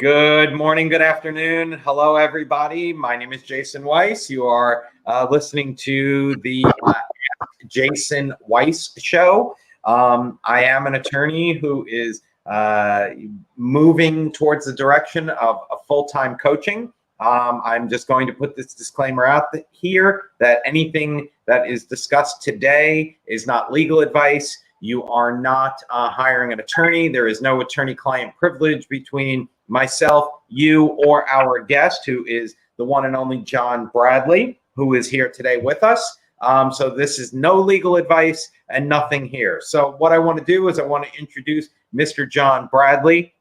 Good morning, good afternoon. Hello, everybody. My name is Jason Weiss. You are listening to the Ask Jason Weiss show. I am an attorney who is moving towards the direction of full-time coaching. I'm just going to put this disclaimer out here that anything that is discussed today is not legal advice. You are not hiring an attorney. There is no attorney-client privilege between myself, you, or our guest, who is the one and only John Bradley, who is here today with us. So this is no legal advice and nothing here. So what I want to do is I want to introduce Mr. John Bradley.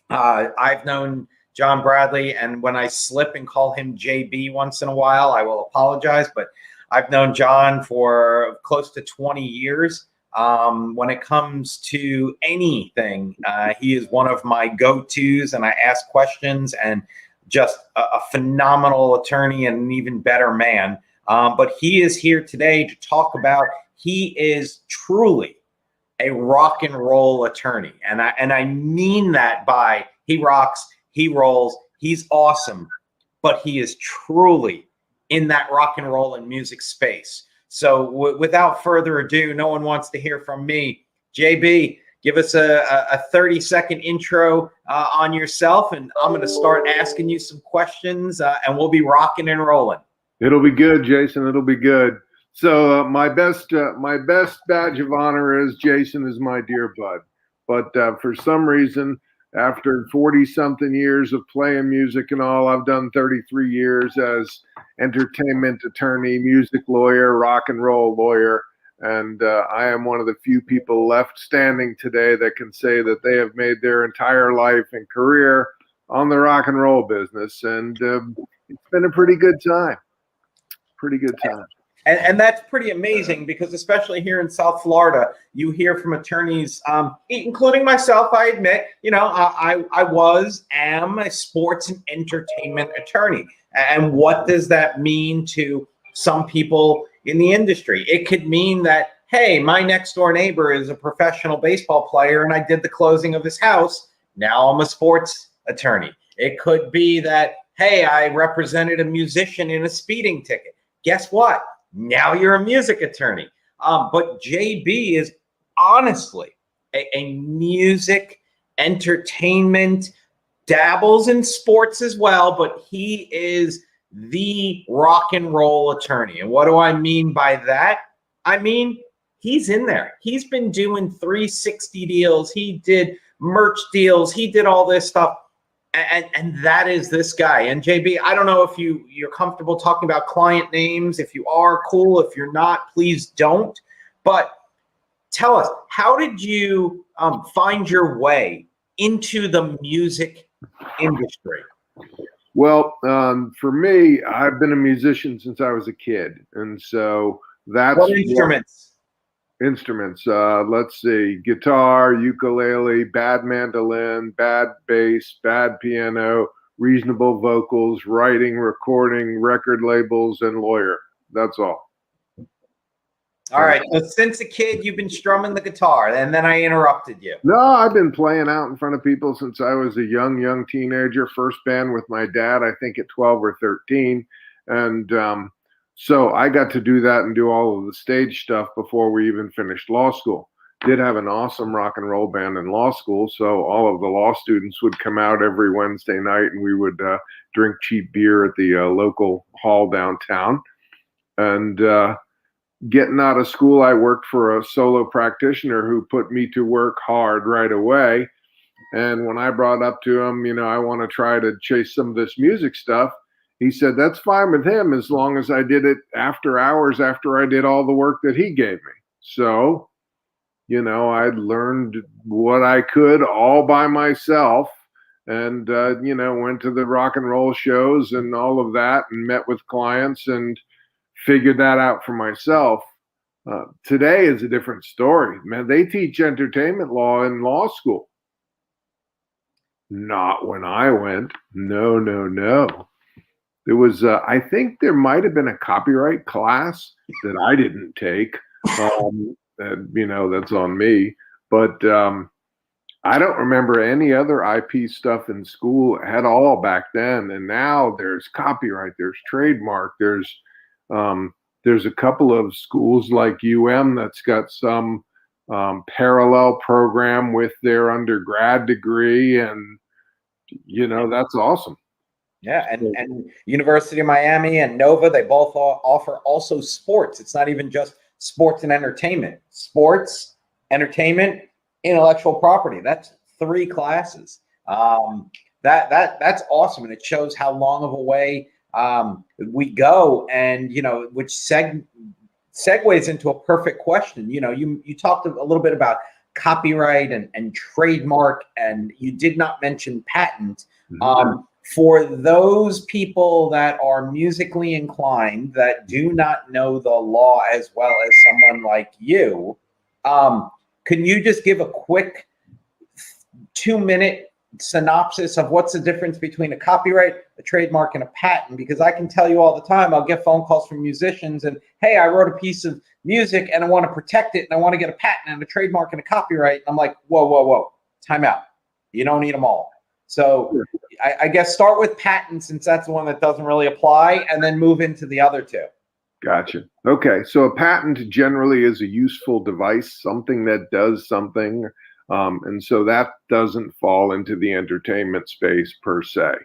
I've known John Bradley, and when I slip and call him JB once in a while, I will apologize, but I've known John for close to 20 years. When it comes to anything, he is one of my go-tos, and I ask questions, and just a phenomenal attorney and an even better man. But he is here today to talk about, he is truly a rock and roll attorney. And I mean that by he rocks, he rolls, he's awesome, but he is truly in that rock and roll and music space. So without further ado, no one wants to hear from me. JB, give us a 30-second intro on yourself, and I'm going to start asking you some questions, and we'll be rocking and rolling. It'll be good, Jason. It'll be good. So my best badge of honor is Jason is my dear bud. But for some reason, after 40-something years of playing music and all, I've done 33 years as entertainment attorney, music lawyer, rock and roll lawyer. And I am one of the few people left standing today that can say that they have made their entire life and career on the rock and roll business. And it's been a pretty good time. Pretty good time. And that's pretty amazing, because especially here in South Florida, you hear from attorneys, including myself, I admit, I am a sports and entertainment attorney. And what does that mean to some people in the industry? It could mean that, hey, my next door neighbor is a professional baseball player and I did the closing of his house. Now I'm a sports attorney. It could be that, hey, I represented a musician in a speeding ticket. Guess what? Now you're a music attorney. But JB is honestly a music, entertainment, dabbles in sports as well, but he is the rock and roll attorney. And what do I mean by that? I mean, he's in there. He's been doing 360 deals. He did merch deals. He did all this stuff. And that is this guy. And JB, I don't know if you're comfortable talking about client names. If you are, cool. If you're not, please don't. But tell us, how did you find your way into the music industry? Well, for me, I've been a musician since I was a kid. And so that's what instruments? Let's see, guitar, ukulele, bad mandolin, bad bass, bad piano, reasonable vocals, writing, recording, record labels, and lawyer. That's all. All right. So since a kid, you've been strumming the guitar, and then I interrupted you. No, I've been playing out in front of people since I was a young teenager. First band with my dad, I think at 12 or 13. And so I got to do that and do all of the stage stuff before we even finished law school. Did have an awesome rock and roll band in law school, so all of the law students would come out every Wednesday night, and we would drink cheap beer at the local hall downtown. And getting out of school, I worked for a solo practitioner who put me to work hard right away. And when I brought up to him, I want to try to chase some of this music stuff, he said, that's fine with him as long as I did it after hours, after I did all the work that he gave me. So, I learned what I could all by myself, and, went to the rock and roll shows and all of that, and met with clients and figured that out for myself. Today is a different story. Man, they teach entertainment law in law school. Not when I went. No. There was, I think there might have been a copyright class that I didn't take. That's on me. But I don't remember any other IP stuff in school at all back then. And now there's copyright, there's trademark, there's a couple of schools like UM that's got some parallel program with their undergrad degree, and that's awesome. Yeah, and University of Miami and Nova, they both offer also sports. It's not even just sports and entertainment. Sports, entertainment, intellectual property. That's 3 classes. That's awesome, and it shows how long of a way we go, and which segues into a perfect question. You talked a little bit about copyright and trademark, and you did not mention patent. For those people that are musically inclined that do not know the law as well as someone like you, can you just give a quick 2-minute synopsis of what's the difference between a copyright, a trademark, and a patent? Because I can tell you all the time, I'll get phone calls from musicians and, hey, I wrote a piece of music and I want to protect it and I want to get a patent and a trademark and a copyright. And I'm like, whoa, time out. You don't need them all. So I guess start with patent, since that's the one that doesn't really apply, and then move into the other 2. Gotcha. Okay. So a patent generally is a useful device, something that does something. And so that doesn't fall into the entertainment space per se.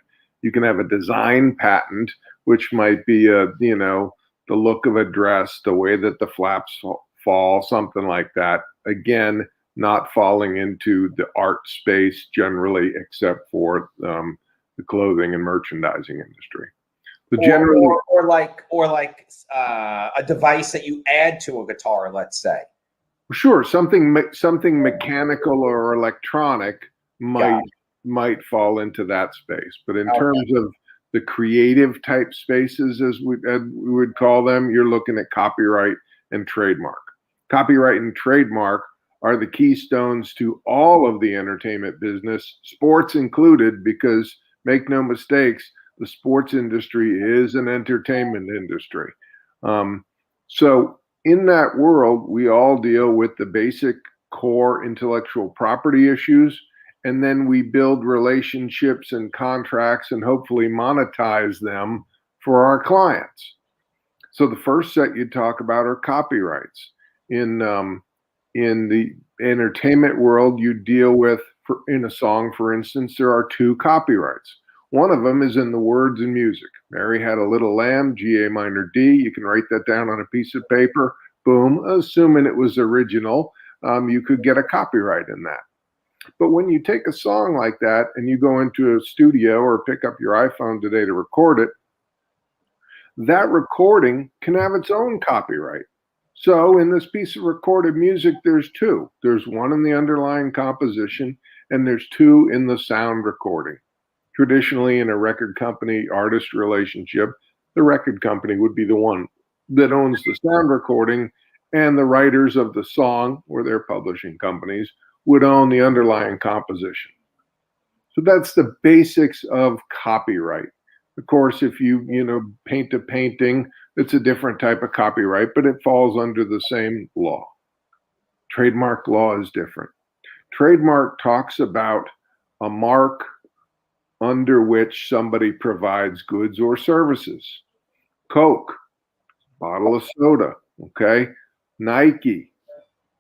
You can have a design patent, which might be the look of a dress, the way that the flaps fall, something like that. Again, not falling into the art space generally, except for the clothing and merchandising industry. So generally, or like a device that you add to a guitar, let's say. Sure, something mechanical or electronic might fall into that space. But in terms of the creative type spaces, as we would call them, you're looking at copyright and trademark. Copyright and trademark are the keystones to all of the entertainment business, sports included, because make no mistakes, the sports industry is an entertainment industry. So in that world, we all deal with the basic core intellectual property issues, and then we build relationships and contracts and hopefully monetize them for our clients. So the first set you talk about are copyrights. In the entertainment world, you deal with, in a song, for instance, there are 2 copyrights. One of them is in the words and music. Mary had a little lamb, G, A minor, D. You can write that down on a piece of paper. Boom. Assuming it was original, you could get a copyright in that. But when you take a song like that and you go into a studio or pick up your iPhone today to record it, that recording can have its own copyright. So in this piece of recorded music, there's 2. There's one in the underlying composition, and there's 2 in the sound recording. Traditionally, in a record company artist relationship, the record company would be the one that owns the sound recording, and the writers of the song, or their publishing companies, would own the underlying composition. So that's the basics of copyright. Of course, if you paint a painting, it's a different type of copyright, but it falls under the same law. Trademark law is different. Trademark talks about a mark under which somebody provides goods or services. Coke, bottle of soda, okay? Nike,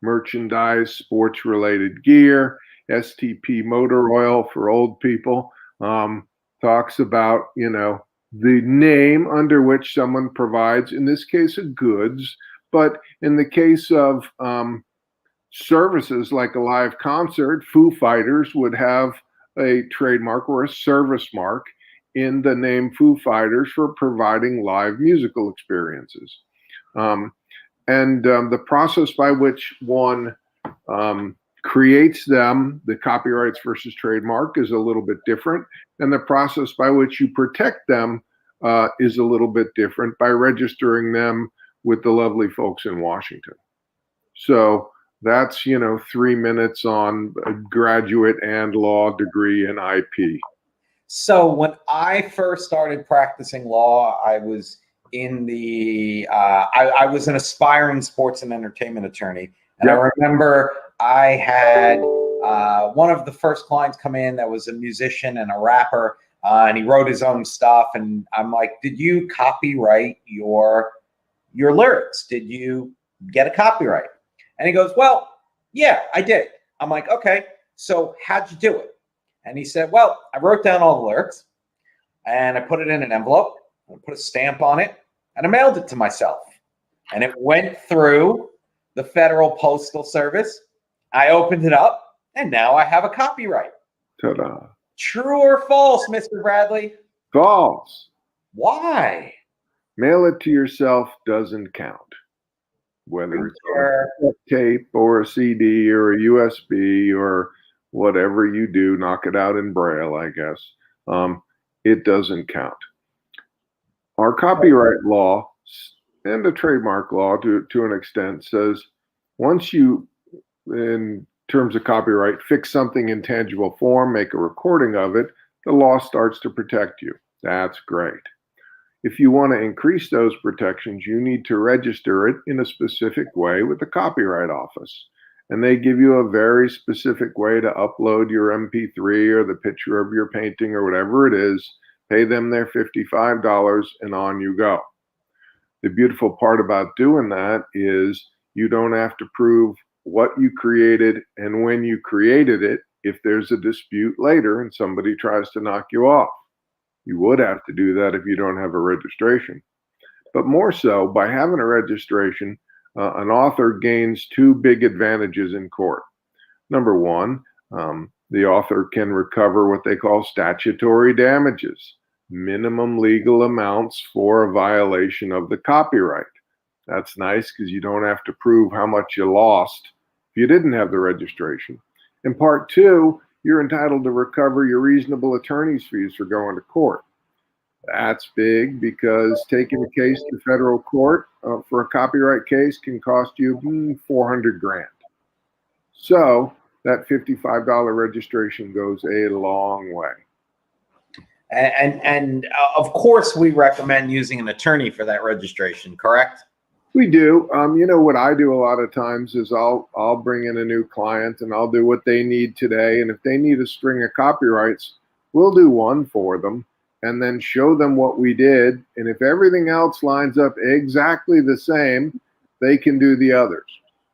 merchandise, sports-related gear. STP motor oil for old people talks about, the name under which someone provides, in this case, of goods. But in the case of services like a live concert, Foo Fighters would have a trademark or a service mark in the name Foo Fighters for providing live musical experiences. The process by which one creates them, the copyrights versus trademark, is a little bit different. And the process by which you protect them is a little bit different by registering them with the lovely folks in Washington. So that's, 3 minutes on a graduate and law degree in IP. So when I first started practicing law, I was in I was an aspiring sports and entertainment attorney. And I remember I had one of the first clients come in that was a musician and a rapper, and he wrote his own stuff. And I'm like, did you copyright your lyrics? Did you get a copyright? And he goes, well, yeah, I did. I'm like, okay, so how'd you do it? And he said, well, I wrote down all the lyrics and I put it in an envelope, I put a stamp on it, and I mailed it to myself. And it went through the Federal Postal Service. I opened it up, and now I have a copyright. Ta-da. True or false, Mr. Bradley? False. Why? Mail it to yourself doesn't count. Whether it's on a tape or a CD or a USB or whatever you do, knock it out in Braille, I guess. It doesn't count. Our copyright law and the trademark law to an extent says once you, in terms of copyright, fix something in tangible form, make a recording of it, the law starts to protect you. That's great. If you want to increase those protections, you need to register it in a specific way with the Copyright Office. And they give you a very specific way to upload your MP3 or the picture of your painting or whatever it is, pay them their $55 and on you go. The beautiful part about doing that is you don't have to prove what you created and when you created it if there's a dispute later and somebody tries to knock you off. You would have to do that if you don't have a registration. But more so, by having a registration, an author gains two big advantages in court. Number one, the author can recover what they call statutory damages, minimum legal amounts for a violation of the copyright. That's nice because you don't have to prove how much you lost if you didn't have the registration. And part two, you're entitled to recover your reasonable attorney's fees for going to court. That's big because taking a case to federal court for a copyright case can cost you $400,000. So that $55 registration goes a long way. And of course, we recommend using an attorney for that registration, correct? We do. You know what I do a lot of times is I'll bring in a new client and I'll do what they need today. And if they need a string of copyrights, we'll do one for them and then show them what we did. And if everything else lines up exactly the same, they can do the others.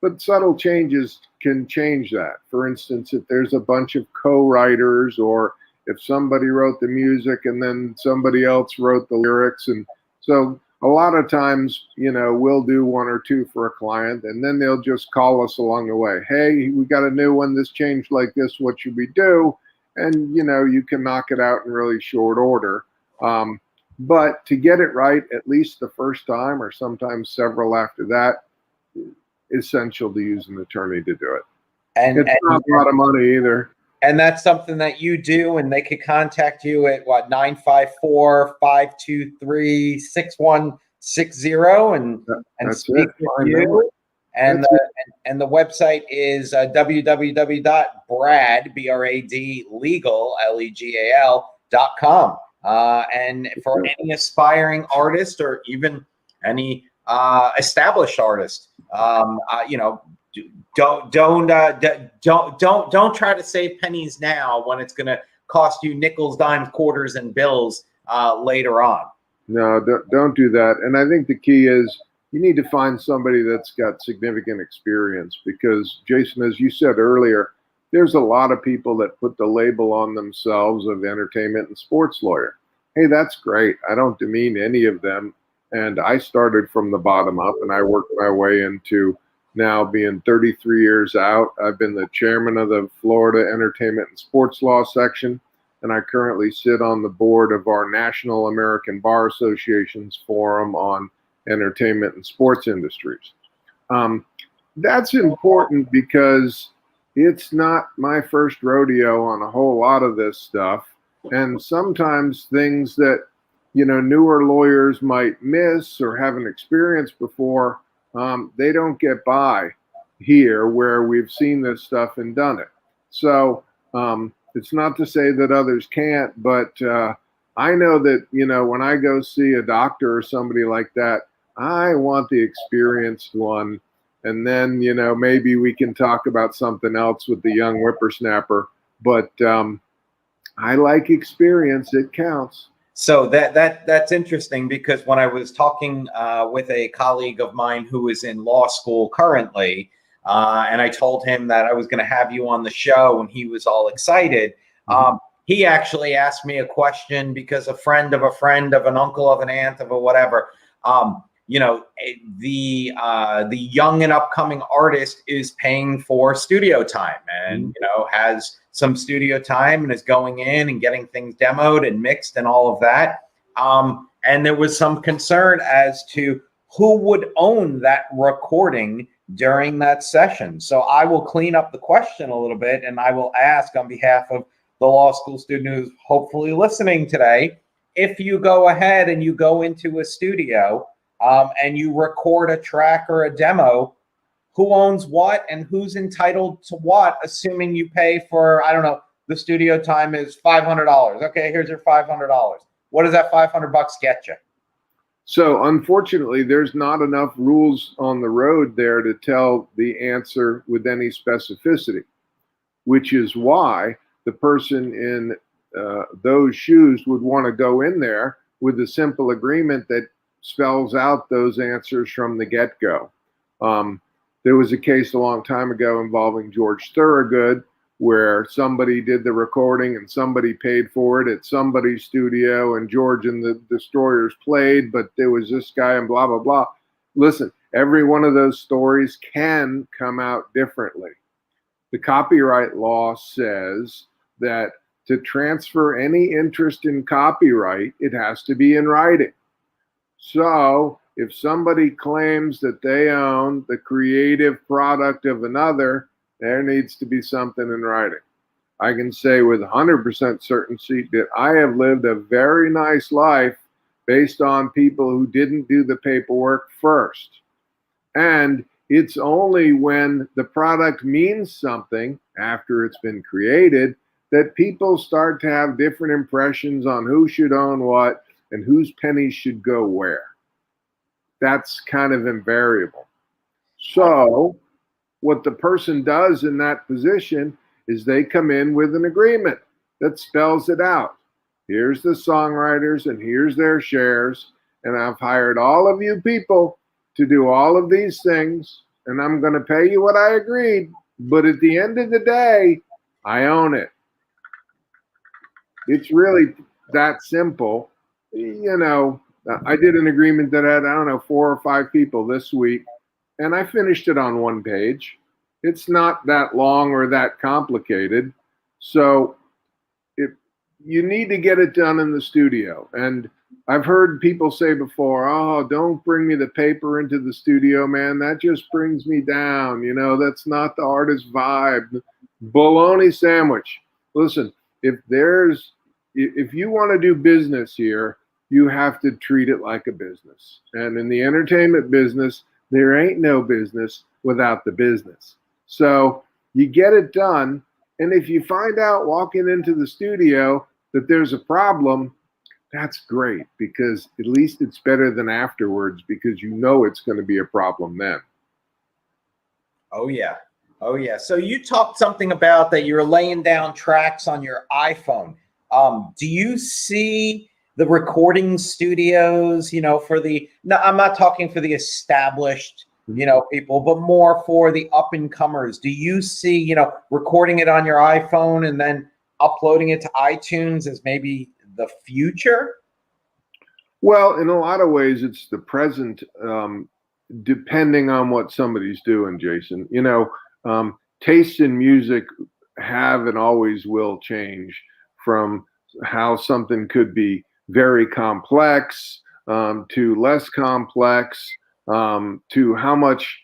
But subtle changes can change that. For instance, if there's a bunch of co-writers or if somebody wrote the music and then somebody else wrote the lyrics. And so a lot of times, you know, we'll do one or two for a client and then they'll just call us along the way. Hey, we got a new one. This changed like this. What should we do? And, you know, you can knock it out in really short order. But to get it right, at least the first time or sometimes several after that, essential to use an attorney to do it. And it's not a lot of money either. And that's something that you do, and they could contact you at what, 954-523-6160 and speak with you. And the website is www.bradlegal.com. And for any aspiring artist or even any established artist, you know, don't try to save pennies now when it's going to cost you nickels, dimes, quarters, and bills later on. No, don't do that. And I think the key is you need to find somebody that's got significant experience because, Jason, as you said earlier, there's a lot of people that put the label on themselves of entertainment and sports lawyer. Hey, that's great. I don't demean any of them. And I started from the bottom up and I worked my way into now being 33 years out. I've been the chairman of the Florida Entertainment and Sports Law section, and I currently sit on the board of our National American Bar Association's Forum on Entertainment and Sports Industries. That's important because it's not my first rodeo on a whole lot of this stuff. And sometimes things that, you know, newer lawyers might miss or haven't experienced before, they don't get by here where we've seen this stuff and done it. So it's not to say that others can't, but I know that, you know, when I go see a doctor or somebody like that, I want the experienced one And then, maybe we can talk about something else with the young whippersnapper. But I like experience. It counts. So that's interesting, because when I was talking with a colleague of mine who is in law school currently, and I told him that I was going to have you on the show, and he was all excited. He actually asked me a question because a friend of an uncle of an aunt of a whatever, the young and upcoming artist is paying for studio time, and has some studio time and is going in and getting things demoed and mixed and all of that. And there was some concern as to who would own that recording during that session. So I will clean up the question a little bit, and I will ask on behalf of the law school student who's hopefully listening today, if you go ahead and you go into a studio and you record a track or a demo, who owns what and who's entitled to what, assuming you pay for, I don't know, the studio time is $500. Okay, here's your $500. What does that $500 get you? So unfortunately, there's not enough rules on the road there to tell the answer with any specificity, which is why the person in those shoes would want to go in there with a simple agreement that spells out those answers from the get-go. There was a case a long time ago involving George Thorogood, where somebody did the recording and somebody paid for it at somebody's studio, and George and the Destroyers played, but there was this guy and blah, blah, blah. Listen, every one of those stories can come out differently. The copyright law says that to transfer any interest in copyright, it has to be in writing. So if somebody claims that they own the creative product of another, there needs to be something in writing. I can say with 100% certainty that I have lived a very nice life based on people who didn't do the paperwork first. And it's only when the product means something after it's been created that people start to have different impressions on who should own what and whose pennies should go where. That's kind of invariable. So what the person does in that position is they come in with an agreement that spells it out. Here's the songwriters and here's their shares, and I've hired all of you people to do all of these things, and I'm going to pay you what I agreed, but at the end of the day, I own it. It's really that simple. I did an agreement that had, 4 or 5 people this week, and I finished it on one page. It's not that long or that complicated. So you need to get it done in the studio. And I've heard people say before, oh, don't bring me the paper into the studio, man. That just brings me down. That's not the artist vibe. Bologna sandwich. Listen, if you want to do business here, you have to treat it like a business. And in the entertainment business, there ain't no business without the business. So you get it done. And if you find out walking into the studio that there's a problem, that's great, because at least it's better than afterwards, because it's going to be a problem then. Oh, yeah. Oh, yeah. So you talked something about that you're laying down tracks on your iPhone. Do you see the recording studios, I'm not talking for the established, people, but more for the up and comers? Do you see, recording it on your iPhone and then uploading it to iTunes as maybe the future? Well, in a lot of ways, it's the present, depending on what somebody's doing, Jason. Tastes in music have and always will change, from how something could be very complex to less complex, to how much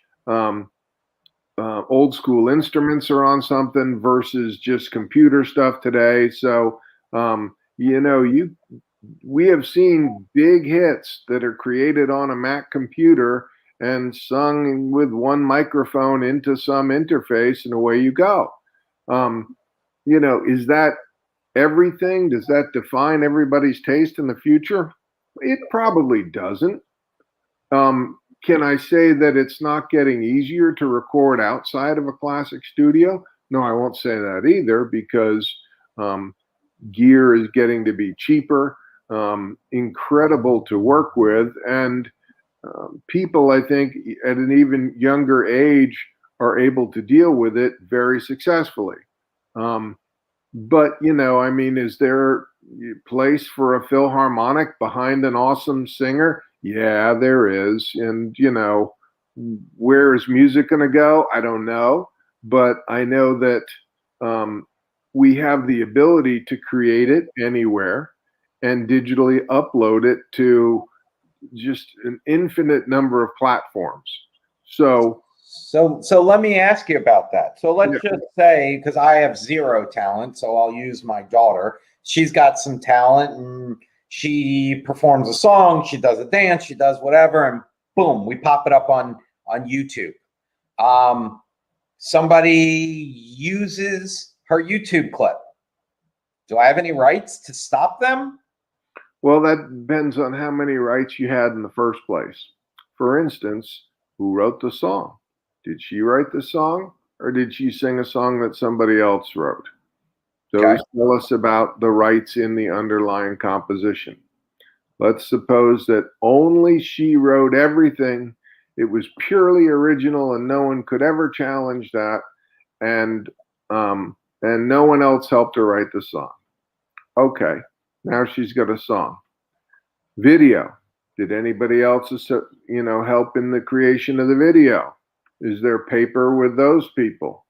old school instruments are on something versus just computer stuff today. So, we have seen big hits that are created on a Mac computer and sung with one microphone into some interface, and away you go. Is that everything? Does that define everybody's taste in the future? It probably doesn't. Can I say that it's not getting easier to record outside of a classic studio? No, I won't say that either, because gear is getting to be cheaper, incredible to work with, and people, I think, at an even younger age are able to deal with it very successfully. But, I mean, is there a place for a Philharmonic behind an awesome singer? Yeah, there is. And, where is music going to go? I don't know. But I know that we have the ability to create it anywhere and digitally upload it to just an infinite number of platforms. So let me ask you about that. So let's yeah. just say, because I have zero talent, so I'll use my daughter. She's got some talent and she performs a song, she does a dance, she does whatever, and boom, we pop it up on YouTube. Somebody uses her YouTube clip. Do I have any rights to stop them? Well, that depends on how many rights you had in the first place. For instance, who wrote the song? Did she write the song, or did she sing a song that somebody else wrote? Those tell us about the rights in the underlying composition. Let's suppose that only she wrote everything. It was purely original and no one could ever challenge that. And no one else helped her write the song. Okay, now she's got a song. Video. Did anybody else, help in the creation of the video? Is there paper with those people?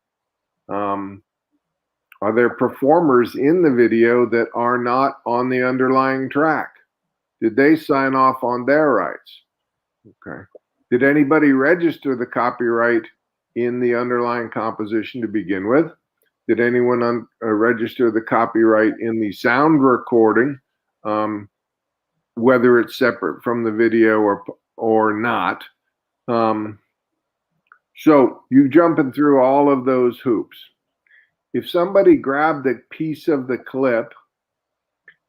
Are there performers in the video that are not on the underlying track? Did they sign off on their rights? Okay. Did anybody register the copyright in the underlying composition to begin with? Did anyone register the copyright in the sound recording, whether it's separate from the video or not? So you jumping through all of those hoops. If somebody grabbed a piece of the clip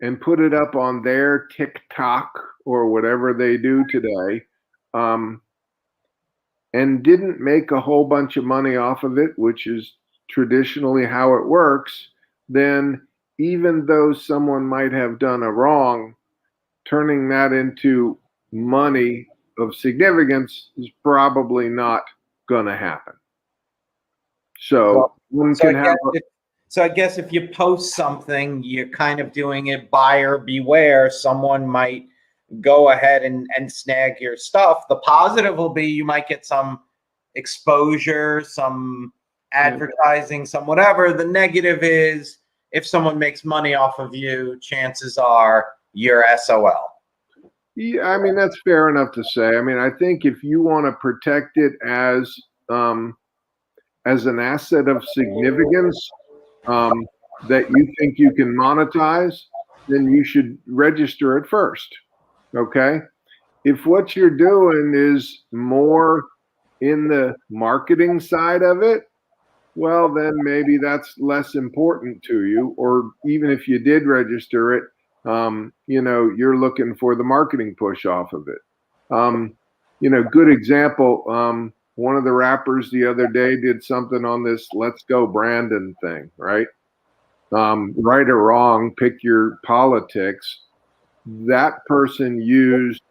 and put it up on their TikTok or whatever they do today, and didn't make a whole bunch of money off of it, which is traditionally how it works, then even though someone might have done a wrong, turning that into money of significance is probably not going to happen. So I guess if you post something, you're kind of doing it buyer beware. Someone might go ahead and snag your stuff. The positive will be you might get some exposure, some advertising, some whatever. The negative is if someone makes money off of you, chances are you're SOL. Yeah, I mean, that's fair enough to say. I mean, I think if you want to protect it as an asset of significance that you think you can monetize, then you should register it first. Okay. If what you're doing is more in the marketing side of it, well, then maybe that's less important to you. Or even if you did register it, you're looking for the marketing push off of it. Good example. One of the rappers the other day did something on this "Let's Go Brandon" thing, right? Right or wrong, pick your politics. That person used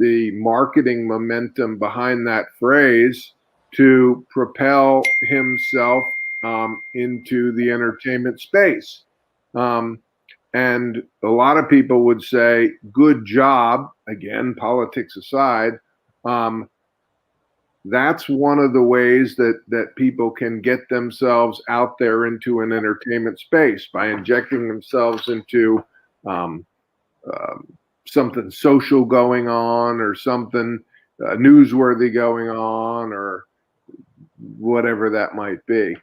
the marketing momentum behind that phrase to propel himself into the entertainment space. And a lot of people would say, good job, again, politics aside. That's one of the ways that people can get themselves out there into an entertainment space, by injecting themselves into something social going on, or something newsworthy going on, or whatever that might be.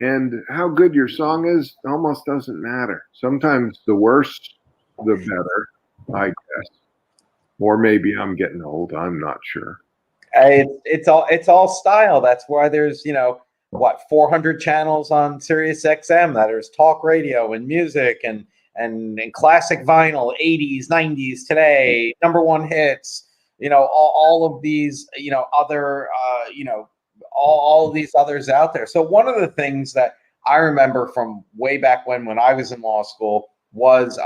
And how good your song is almost doesn't matter. Sometimes the worse, the better, I guess. Or maybe I'm getting old. I'm not sure. It's all style. That's why there's 400 channels on Sirius XM. That there's talk radio and music and classic vinyl, 80s, 90s, today, #1 hits, all of these, other, all of these others out there. So one of the things that I remember from way back when I was in law school was,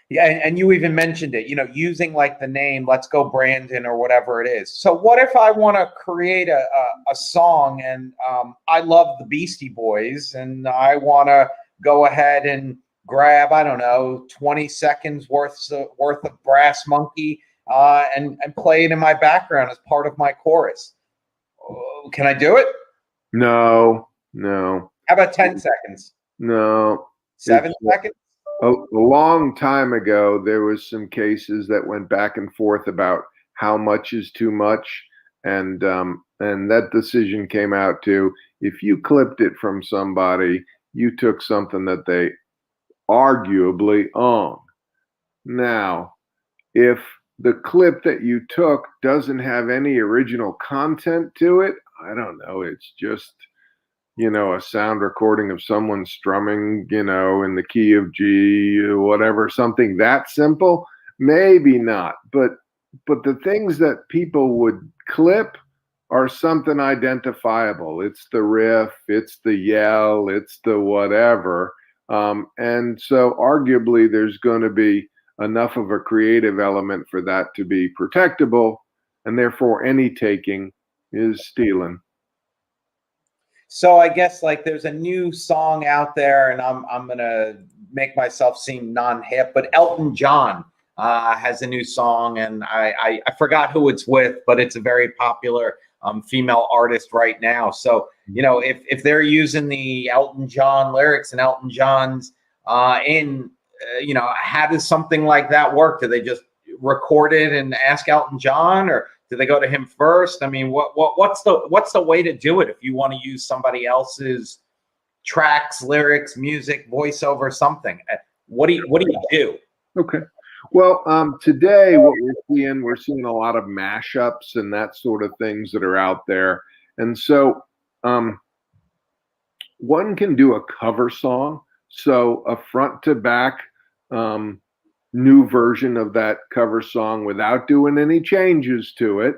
yeah, and you even mentioned it, using like the name, let's go Brandon or whatever it is. So what if I want to create a song and I love the Beastie Boys and I want to go ahead and grab, I don't know, 20 seconds worth of Brass Monkey and play it in my background as part of my chorus. Can I do it? No. How about 10 seconds? No. 7 seconds? A long time ago, there was some cases that went back and forth about how much is too much, and that decision came out to, if you clipped it from somebody, you took something that they arguably own. Now, if the clip that you took doesn't have any original content to it, I don't know, it's just a sound recording of someone strumming, in the key of G, whatever, something that simple, maybe not. But the things that people would clip are something identifiable. It's the riff, it's the yell, it's the whatever. And so arguably there's going to be enough of a creative element for that to be protectable, and therefore any taking is stealing. So I guess like there's a new song out there, and I'm gonna make myself seem non-hip, but Elton John has a new song, and I forgot who it's with, but it's a very popular female artist right now. So if they're using the Elton John lyrics and Elton John's how does something like that work? Do they just record it and ask Elton John, or do they go to him first? I mean, what's the way to do it if you want to use somebody else's tracks, lyrics, music, voiceover, something? What do you do? Okay. Well, today what we're seeing a lot of mashups and that sort of things that are out there, and so one can do a cover song, so a front to back new version of that cover song without doing any changes to it,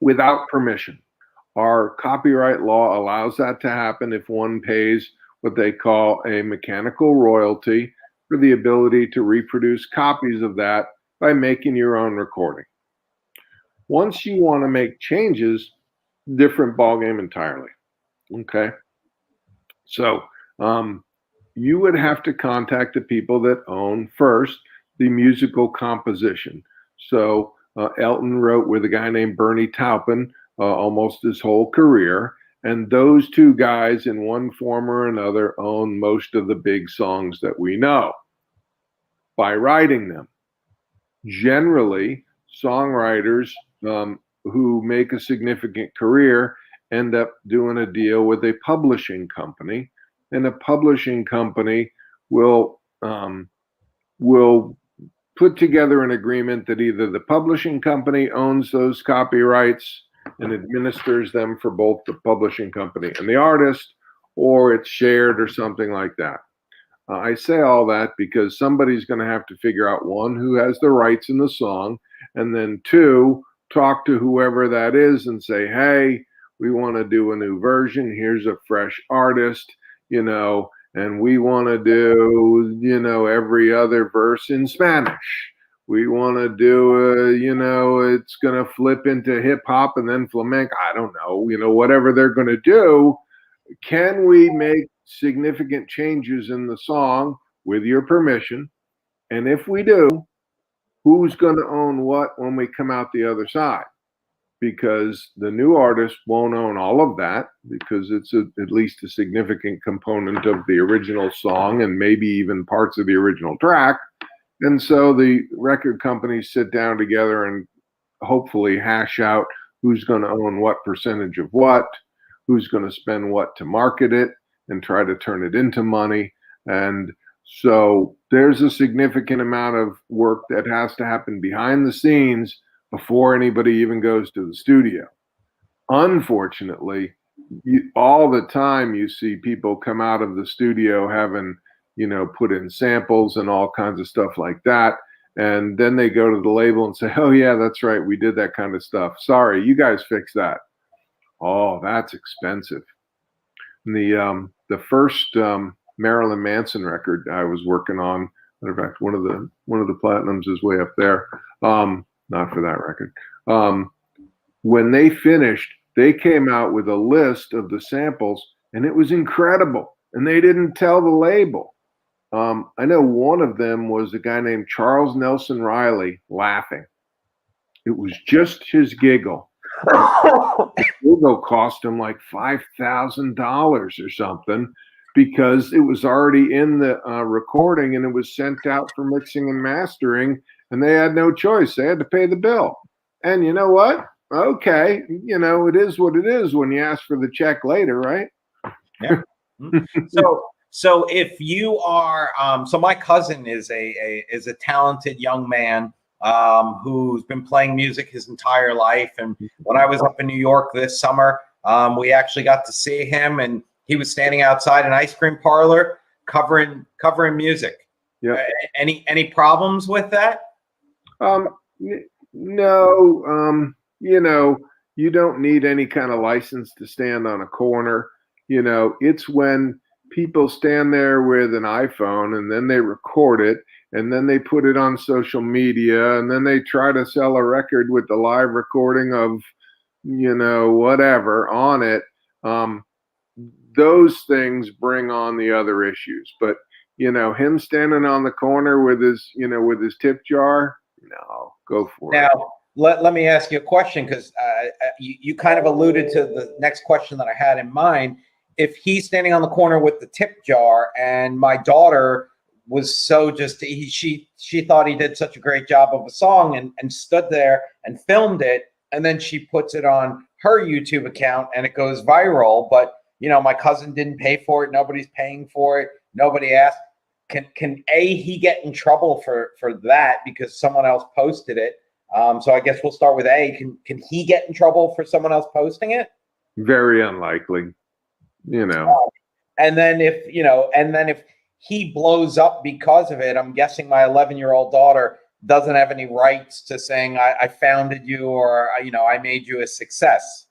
without permission. Our copyright law allows that to happen if one pays what they call a mechanical royalty for the ability to reproduce copies of that by making your own recording. Once you want to make changes, different ballgame entirely. Okay. So you would have to contact the people that own first the musical composition. So Elton wrote with a guy named Bernie Taupin almost his whole career, and those two guys in one form or another own most of the big songs that we know by writing them. Generally, songwriters who make a significant career end up doing a deal with a publishing company, and a publishing company will put together an agreement that either the publishing company owns those copyrights and administers them for both the publishing company and the artist, or it's shared or something like that. I say all that because somebody's going to have to figure out, one, who has the rights in the song, and then two, talk to whoever that is and say, hey, we want to do a new version. Here's a fresh artist, and we want to do, every other verse in Spanish. We want to do, it's going to flip into hip hop and then flamenco. I don't know, whatever they're going to do. Can we make significant changes in the song with your permission? And if we do, who's going to own what when we come out the other side? Because the new artist won't own all of that, because it's at least a significant component of the original song and maybe even parts of the original track. And so the record companies sit down together and hopefully hash out who's going to own what percentage of what, who's going to spend what to market it and try to turn it into money. And so there's a significant amount of work that has to happen behind the scenes before anybody even goes to the studio. Unfortunately, all the time you see people come out of the studio having, put in samples and all kinds of stuff like that. And then they go to the label and say, oh yeah, that's right, we did that kind of stuff. Sorry, you guys fix that. Oh, that's expensive. And the first Marilyn Manson record I was working on, matter of fact, one of the platinums is way up there. Not for that record. When they finished, they came out with a list of the samples, and it was incredible. And they didn't tell the label. I know one of them was a guy named Charles Nelson Riley laughing. It was just his giggle. Giggle cost him like $5,000 or something, because it was already in the recording and it was sent out for mixing and mastering, and they had no choice. They had to pay the bill. And you know what? Okay, it is what it is when you ask for the check later, right? Yeah. So if you are, so my cousin is a talented young man who's been playing music his entire life. And when I was up in New York this summer, we actually got to see him, and he was standing outside an ice cream parlor covering music. Yeah. Any problems with that? No. You don't need any kind of license to stand on a corner. It's when people stand there with an iPhone and then they record it and then they put it on social media and then they try to sell a record with the live recording of, whatever on it. Those things bring on the other issues. But, him standing on the corner with his tip jar, no, go for it. Now, let me ask you a question, because you kind of alluded to the next question that I had in mind. If he's standing on the corner with the tip jar, and my daughter was so she thought he did such a great job of a song and stood there and filmed it, and then she puts it on her YouTube account and it goes viral, but my cousin didn't pay for it, nobody's paying for it, nobody asked. Can he get in trouble for that because someone else posted it? So I guess we'll start with A. Can he get in trouble for someone else posting it? Very unlikely. And then if he blows up because of it, I'm guessing my 11-year-old daughter doesn't have any rights to saying I founded you, or I made you a success.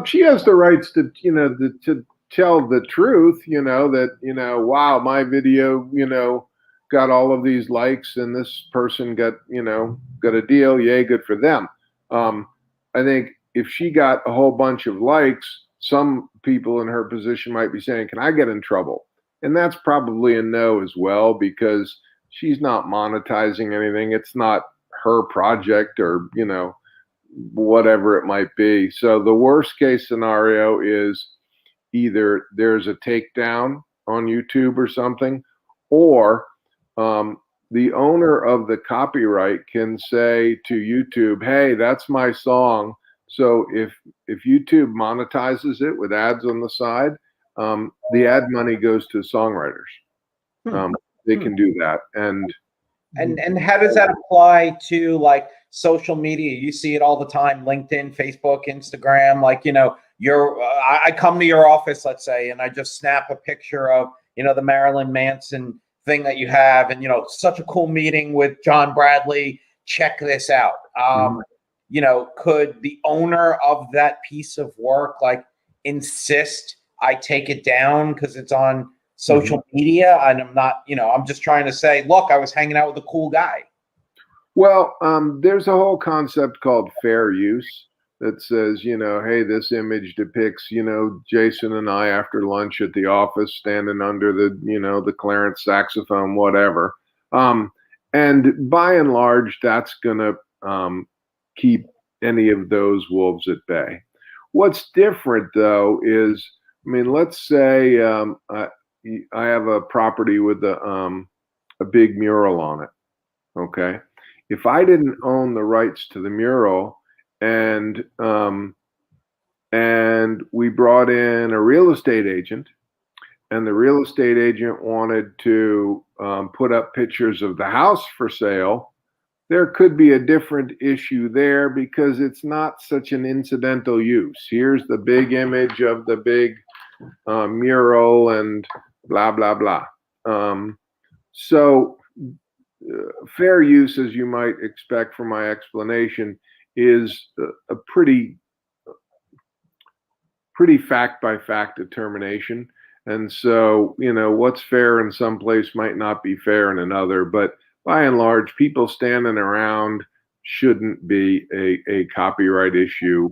She has the rights to to tell the truth. That wow, my video got all of these likes and this person got a deal. Yay, good for them. I think if she got a whole bunch of likes, some people in her position might be saying, can I get in trouble? And that's probably a no as well, because she's not monetizing anything. It's not her project or, whatever it might be. So the worst case scenario is either there's a takedown on YouTube or something, or the owner of the copyright can say to YouTube, hey, that's my song. So if YouTube monetizes it with ads on the side, the ad money goes to songwriters. They can do that. And how does that apply to like social media? You see it all the time: LinkedIn, Facebook, Instagram. Like, I come to your office, let's say, and I just snap a picture of the Marilyn Manson thing that you have, and such a cool meeting with John Bradley. Check this out. Could the owner of that piece of work like insist I take it down because it's on social media? And I'm not, I'm just trying to say, look, I was hanging out with a cool guy. Well, there's a whole concept called fair use that says, hey, this image depicts, Jason and I after lunch at the office standing under the, the Clarence saxophone, whatever. And by and large, that's going to keep any of those wolves at bay. What's different, though, is, let's say I have a property with a big mural on it. Okay. If I didn't own the rights to the mural, and we brought in a real estate agent, and the real estate agent wanted to put up pictures of the house for sale, there could be a different issue there because it's not such an incidental use. Here's the big image of the big mural and blah, blah, blah. So fair use, as you might expect from my explanation, is a pretty fact by fact determination. And so, what's fair in some place might not be fair in another, but by and large, people standing around shouldn't be a copyright issue.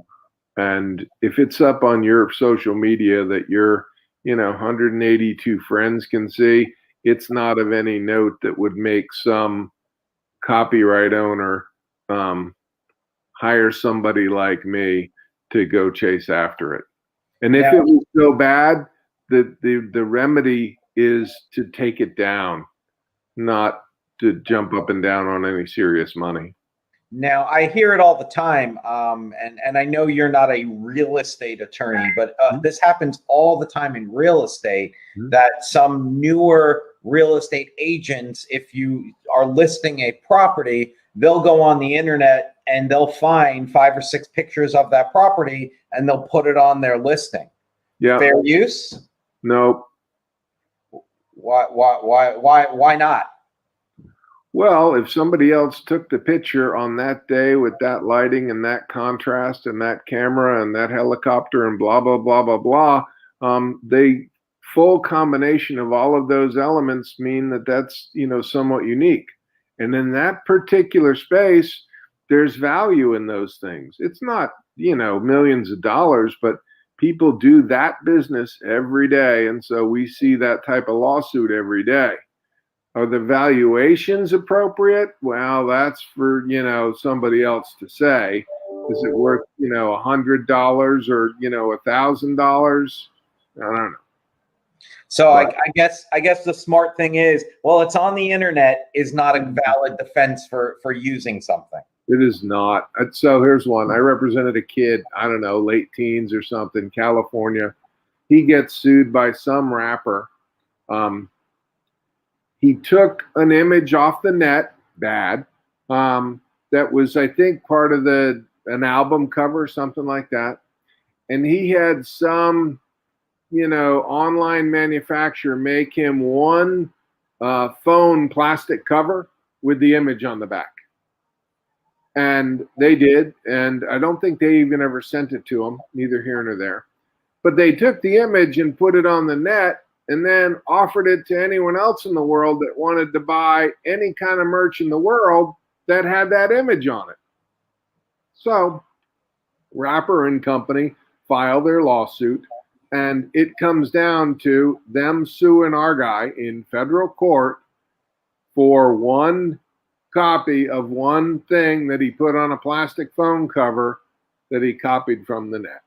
And if it's up on your social media that your 182 friends can see, it's not of any note that would make some copyright owner hire somebody like me to go chase after it. And if it was so bad, the remedy is to take it down, not to jump up and down on any serious money. Now, I hear it all the time, and I know you're not a real estate attorney, but this happens all the time in real estate, that some newer real estate agents, if you are listing a property, they'll go on the internet and they'll find 5 or 6 pictures of that property and they'll put it on their listing. Yeah. Fair use? Nope. Why not? Well, if somebody else took the picture on that day with that lighting and that contrast and that camera and that helicopter and blah, blah, blah, blah, blah, the full combination of all of those elements mean that that's, somewhat unique. And in that particular space, there's value in those things. It's not, millions of dollars, but people do that business every day. And so we see that type of lawsuit every day. Are the valuations appropriate? Well, that's for, somebody else to say. Is it worth, $100 or, $1,000? I don't know. So I guess the smart thing is, well, it's on the internet is not a valid defense for using something. It is not. So here's one. I represented a kid, I don't know, late teens or something, California. He gets sued by some rapper. He took an image off the net, bad, that was, I think, part of an album cover, something like that. And he had some, online manufacturer make him one phone plastic cover with the image on the back. And they did. And I don't think they even ever sent it to him, neither here nor there. But they took the image and put it on the net and then offered it to anyone else in the world that wanted to buy any kind of merch in the world that had that image on it. So rapper and company file their lawsuit, and it comes down to them suing our guy in federal court for one copy of one thing that he put on a plastic phone cover that he copied from the net.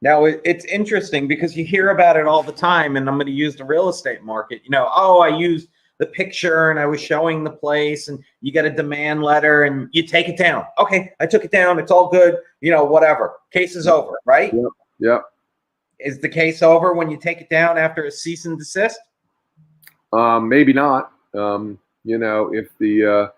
Now, it's interesting because you hear about it all the time, and I'm going to use the real estate market. I used the picture and I was showing the place, and you get a demand letter and you take it down. Okay, I took it down. It's all good. Whatever. Case is over, right? Yep. Is the case over when you take it down after a cease and desist? Maybe not. If the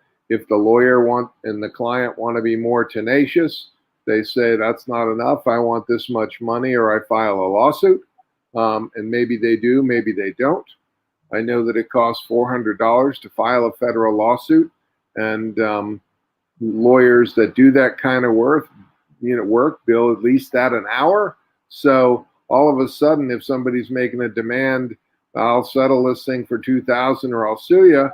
lawyer and the client want to be more tenacious, they say that's not enough. I want this much money, or I file a lawsuit. And maybe they do, maybe they don't. I know that it costs $400 to file a federal lawsuit, and lawyers that do that kind of work bill at least that an hour. So all of a sudden, if somebody's making a demand, I'll settle this thing for $2,000 or I'll sue you.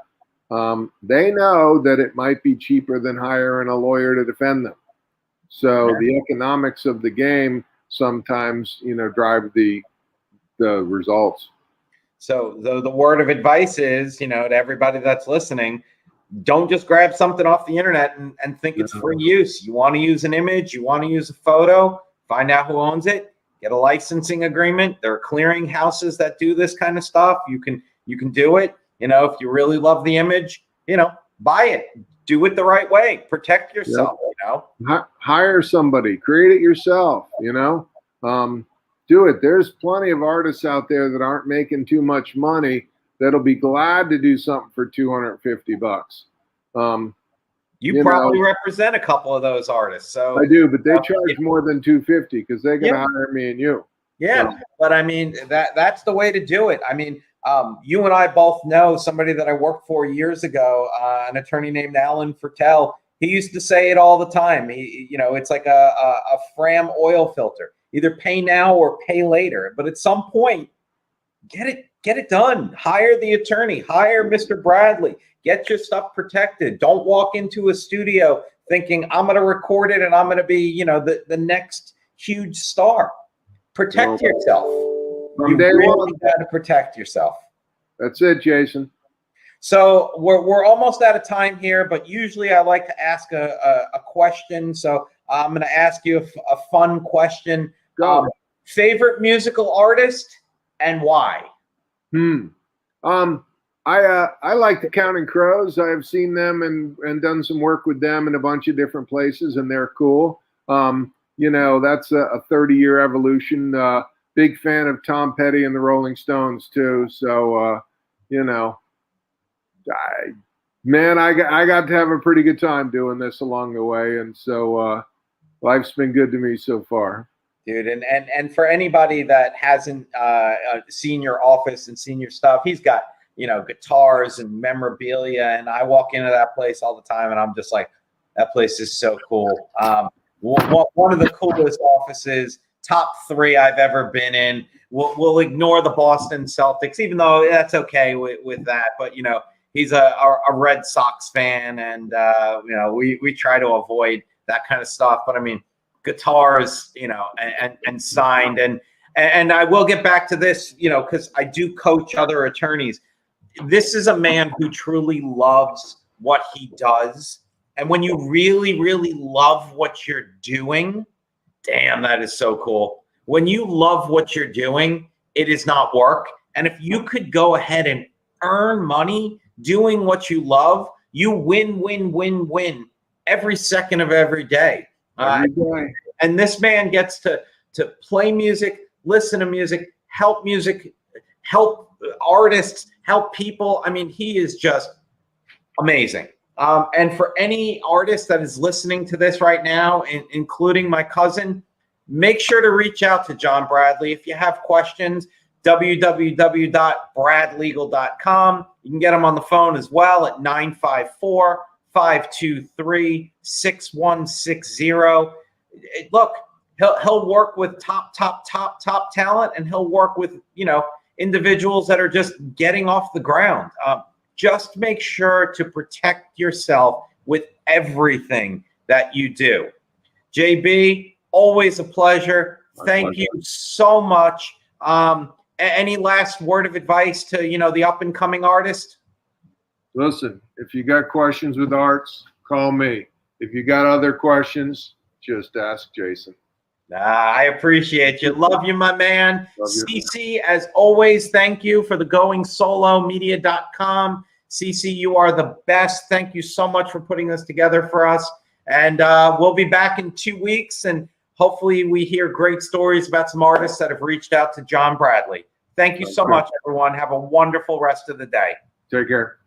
They know that it might be cheaper than hiring a lawyer to defend them. So the economics of the game sometimes, drive the results. So the word of advice is, to everybody that's listening, don't just grab something off the internet and think it's free use. You want to use an image, you want to use a photo, find out who owns it, get a licensing agreement. There are clearing houses that do this kind of stuff. You can do it. If you really love the image, buy it. Do it the right way. Protect yourself. Hire somebody. Create it yourself. Do it. There's plenty of artists out there that aren't making too much money that'll be glad to do something for $250. You probably represent a couple of those artists. So I do, but they charge more than $250 because they got to hire me and you. Yeah, but I mean that's the way to do it. I mean, You and I both know somebody that I worked for years ago, an attorney named Alan Fertel. He used to say it all the time. It's like a Fram oil filter. Either pay now or pay later. But at some point, get it done. Hire the attorney. Hire Mr. Bradley. Get your stuff protected. Don't walk into a studio thinking I'm going to record it and I'm going to be, the next huge star. Protect yourself. You really got to protect yourself. That's it, Jason. So we're almost out of time here, but usually I like to ask a question. So I'm going to ask you a fun question. Favorite musical artist and why? I like the Counting Crows. I've seen them and done some work with them in a bunch of different places, and they're cool. That's a 30-year evolution. Big fan of Tom Petty and the Rolling Stones too. So, I got to have a pretty good time doing this along the way, and so life's been good to me so far. Dude, and for anybody that hasn't seen your office and seen your stuff, he's got guitars and memorabilia, and I walk into that place all the time, and I'm just like, that place is so cool. One of the coolest offices, top 3 I've ever been in. We'll ignore the Boston Celtics, even though that's okay with that. But he's a Red Sox fan, and we try to avoid that kind of stuff. But I mean, guitars, and signed, and I will get back to this, because I do coach other attorneys. This is a man who truly loves what he does, and when you really, really love what you're doing, damn, that is so cool. When you love what you're doing, it is not work. And if you could go ahead and earn money doing what you love, you win, win, win, win every second of every day. And this man gets to play music, listen to music, help artists, help people. I mean, he is just amazing. And for any artist that is listening to this right now, including my cousin, make sure to reach out to John Bradley. If you have questions, www.bradlegal.com. You can get him on the phone as well at 954-523-6160. Look, he'll work with top talent, and he'll work with, individuals that are just getting off the ground. Just make sure to protect yourself with everything that you do. JB, always a pleasure. Thank you so much. Any last word of advice to, the up and coming artist? Listen, if you got questions with arts, call me. If you got other questions, just ask Jason. I appreciate you. Love you, my man. CC, as always, thank you for the goingsolomedia.com. CC, you are the best. Thank you so much for putting this together for us. And we'll be back in 2 weeks, and hopefully we hear great stories about some artists that have reached out to John Bradley. Thank you so much, everyone. Have a wonderful rest of the day. Take care.